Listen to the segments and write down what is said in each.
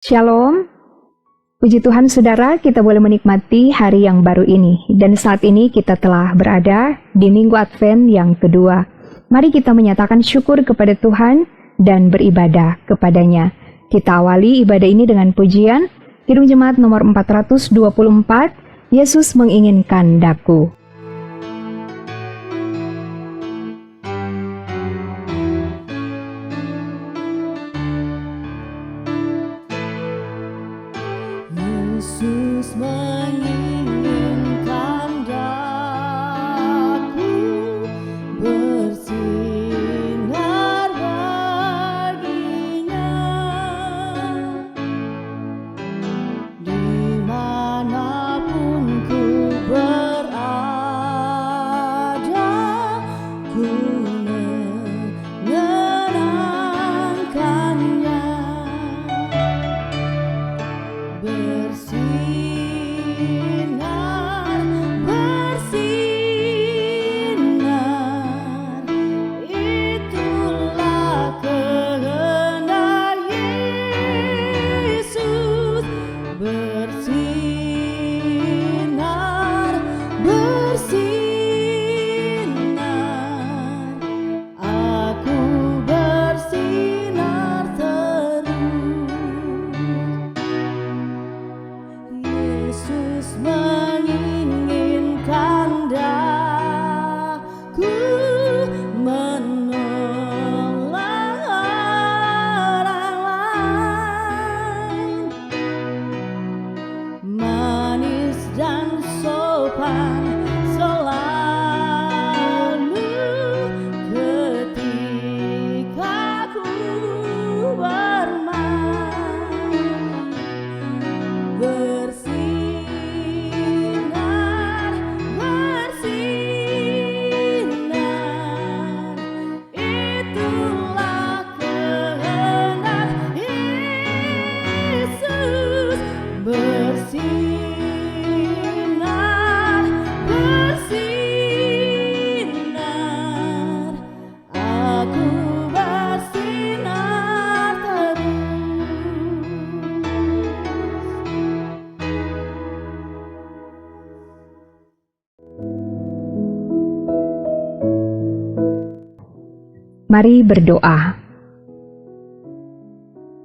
Shalom, puji Tuhan saudara, kita boleh menikmati hari yang baru ini. Dan saat ini kita telah berada di Minggu Advent yang kedua. Mari kita menyatakan syukur kepada Tuhan dan beribadah kepadanya. Kita awali ibadah ini dengan pujian Kidung Jemaat nomor 424, Yesus menginginkan daku. Yesus menginginkan daku bersinar baginya, dimanapun ku berada, ku menyenangkannya. Bersinar, bersinar, itulah kehendak Yesus. Bersinar, bersinar, aku bersinar terus. Yesus menginginkan daku menolong orang lain, manis dan sopan selalu ketika ku bermain. Bersinar, bersinar, itulah kehendak Yesus. Bersinar, bersinar, aku bersinar terus. Mari berdoa.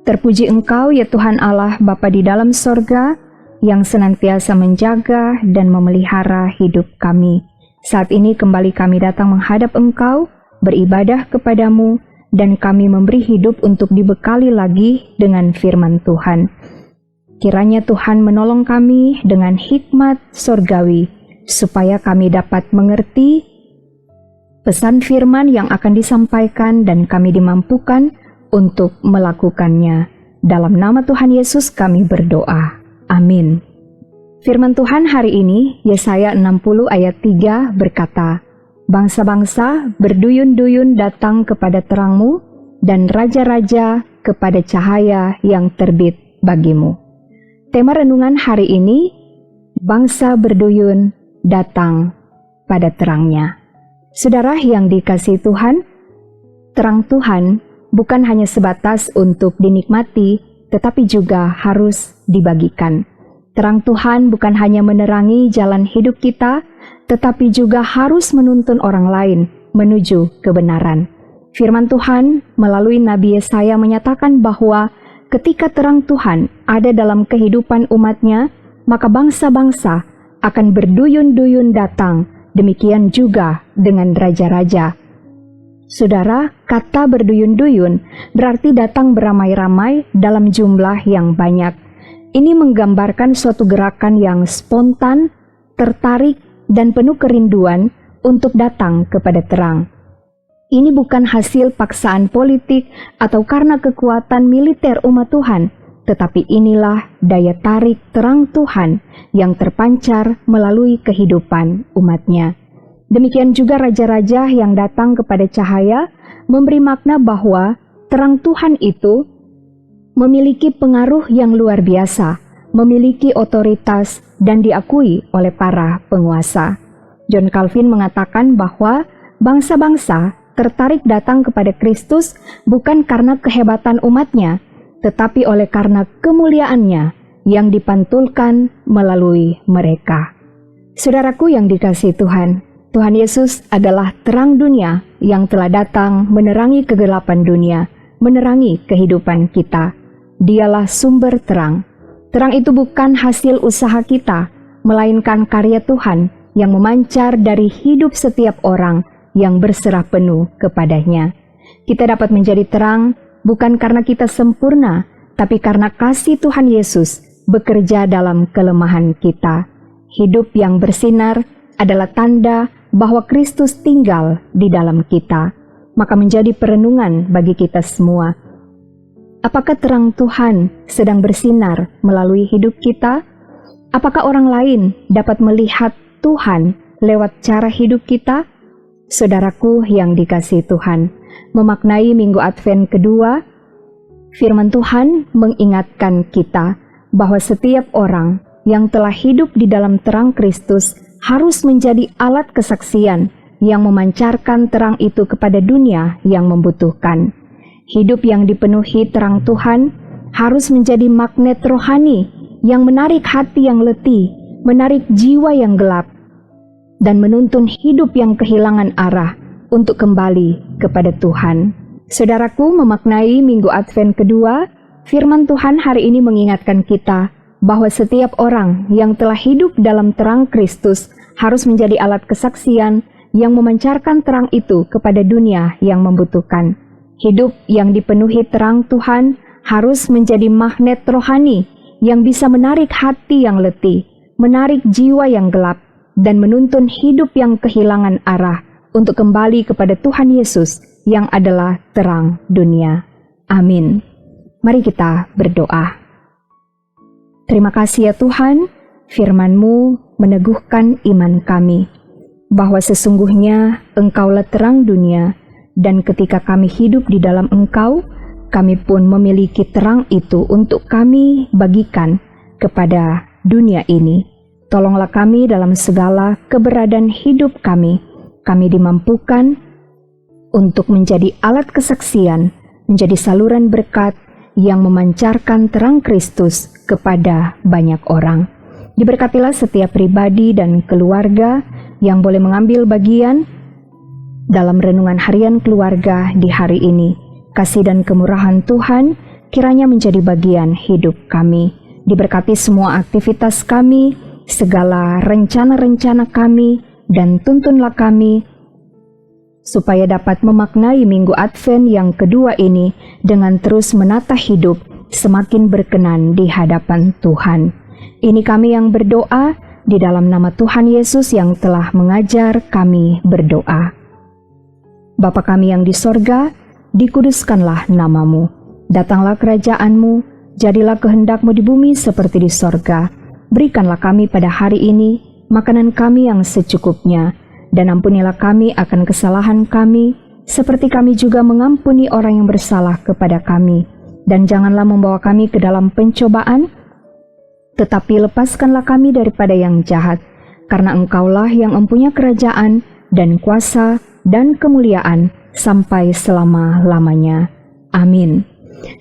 Terpuji Engkau ya Tuhan Allah Bapa di dalam sorga, yang senantiasa menjaga dan memelihara hidup kami. Saat ini kembali kami datang menghadap Engkau, beribadah kepadamu, dan kami memberi hidup untuk dibekali lagi dengan firman Tuhan. Kiranya Tuhan menolong kami dengan hikmat sorgawi, supaya kami dapat mengerti pesan firman yang akan disampaikan dan kami dimampukan untuk melakukannya. Dalam nama Tuhan Yesus kami berdoa. Amin. Firman Tuhan hari ini, Yesaya 60 ayat 3 berkata, "Bangsa-bangsa berduyun-duyun datang kepada terang-Mu, dan raja-raja kepada cahaya yang terbit bagimu." Tema renungan hari ini, bangsa berduyun datang pada terang-Nya. Saudara yang dikasihi Tuhan, terang Tuhan bukan hanya sebatas untuk dinikmati, tetapi juga harus dibagikan. Terang Tuhan bukan hanya menerangi jalan hidup kita, tetapi juga harus menuntun orang lain menuju kebenaran. Firman Tuhan melalui Nabi Yesaya menyatakan bahwa ketika terang Tuhan ada dalam kehidupan umat-Nya, maka bangsa-bangsa akan berduyun-duyun datang. Demikian juga dengan raja-raja. Saudara, kata berduyun-duyun berarti datang beramai-ramai dalam jumlah yang banyak. Ini menggambarkan suatu gerakan yang spontan, tertarik, dan penuh kerinduan untuk datang kepada terang. Ini bukan hasil paksaan politik atau karena kekuatan militer umat Tuhan, tetapi inilah daya tarik terang Tuhan yang terpancar melalui kehidupan umat-Nya. Demikian juga raja-raja yang datang kepada cahaya memberi makna bahwa terang Tuhan itu memiliki pengaruh yang luar biasa, memiliki otoritas dan diakui oleh para penguasa. John Calvin mengatakan bahwa bangsa-bangsa tertarik datang kepada Kristus bukan karena kehebatan umatnya, tetapi oleh karena kemuliaan-Nya yang dipantulkan melalui mereka. Saudaraku yang dikasihi Tuhan, Tuhan Yesus adalah terang dunia yang telah datang menerangi kegelapan dunia, menerangi kehidupan kita. Dialah sumber terang. Terang itu bukan hasil usaha kita, melainkan karya Tuhan yang memancar dari hidup setiap orang yang berserah penuh kepadanya. Kita dapat menjadi terang bukan karena kita sempurna, tapi karena kasih Tuhan Yesus bekerja dalam kelemahan kita. Hidup yang bersinar adalah tanda bahwa Kristus tinggal di dalam kita, maka menjadi perenungan bagi kita semua. Apakah terang Tuhan sedang bersinar melalui hidup kita? Apakah orang lain dapat melihat Tuhan lewat cara hidup kita? Saudaraku yang dikasihi Tuhan, memaknai Minggu Advent kedua, firman Tuhan mengingatkan kita bahwa setiap orang yang telah hidup di dalam terang Kristus harus menjadi alat kesaksian yang memancarkan terang itu kepada dunia yang membutuhkan. Hidup yang dipenuhi terang Tuhan harus menjadi magnet rohani yang menarik hati yang letih, menarik jiwa yang gelap, dan menuntun hidup yang kehilangan arah untuk kembali kepada Tuhan. Saudaraku, memaknai Minggu Advent kedua, firman Tuhan hari ini mengingatkan kita bahwa setiap orang yang telah hidup dalam terang Kristus harus menjadi alat kesaksian yang memancarkan terang itu kepada dunia yang membutuhkan. Hidup yang dipenuhi terang Tuhan harus menjadi magnet rohani yang bisa menarik hati yang letih, menarik jiwa yang gelap, dan menuntun hidup yang kehilangan arah untuk kembali kepada Tuhan Yesus yang adalah terang dunia. Amin. Mari kita berdoa. Terima kasih ya Tuhan, firman-Mu meneguhkan iman kami, bahwa sesungguhnya Engkaulah terang dunia, dan ketika kami hidup di dalam Engkau, kami pun memiliki terang itu untuk kami bagikan kepada dunia ini. Tolonglah kami dalam segala keberadaan hidup kami. Kami dimampukan untuk menjadi alat kesaksian, menjadi saluran berkat yang memancarkan terang Kristus kepada banyak orang. Diberkatilah setiap pribadi dan keluarga yang boleh mengambil bagian dalam renungan harian keluarga di hari ini. Kasih dan kemurahan Tuhan kiranya menjadi bagian hidup kami. Diberkati semua aktivitas kami, segala rencana-rencana kami, dan tuntunlah kami supaya dapat memaknai Minggu Advent yang kedua ini dengan terus menata hidup semakin berkenan di hadapan Tuhan. Ini kami yang berdoa di dalam nama Tuhan Yesus yang telah mengajar kami berdoa. Bapa kami yang di sorga, dikuduskanlah nama-Mu. Datanglah kerajaan-Mu, jadilah kehendak-Mu di bumi seperti di sorga. Berikanlah kami pada hari ini makanan kami yang secukupnya, dan ampunilah kami akan kesalahan kami, seperti kami juga mengampuni orang yang bersalah kepada kami. Dan janganlah membawa kami ke dalam pencobaan, tetapi lepaskanlah kami daripada yang jahat, karena Engkaulah yang mempunyai kerajaan dan kuasa dan kemuliaan sampai selama-lamanya. Amin.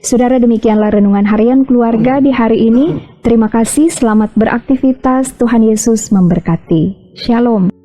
Saudara, demikianlah renungan harian keluarga di hari ini. Terima kasih, selamat beraktivitas. Tuhan Yesus memberkati. Shalom.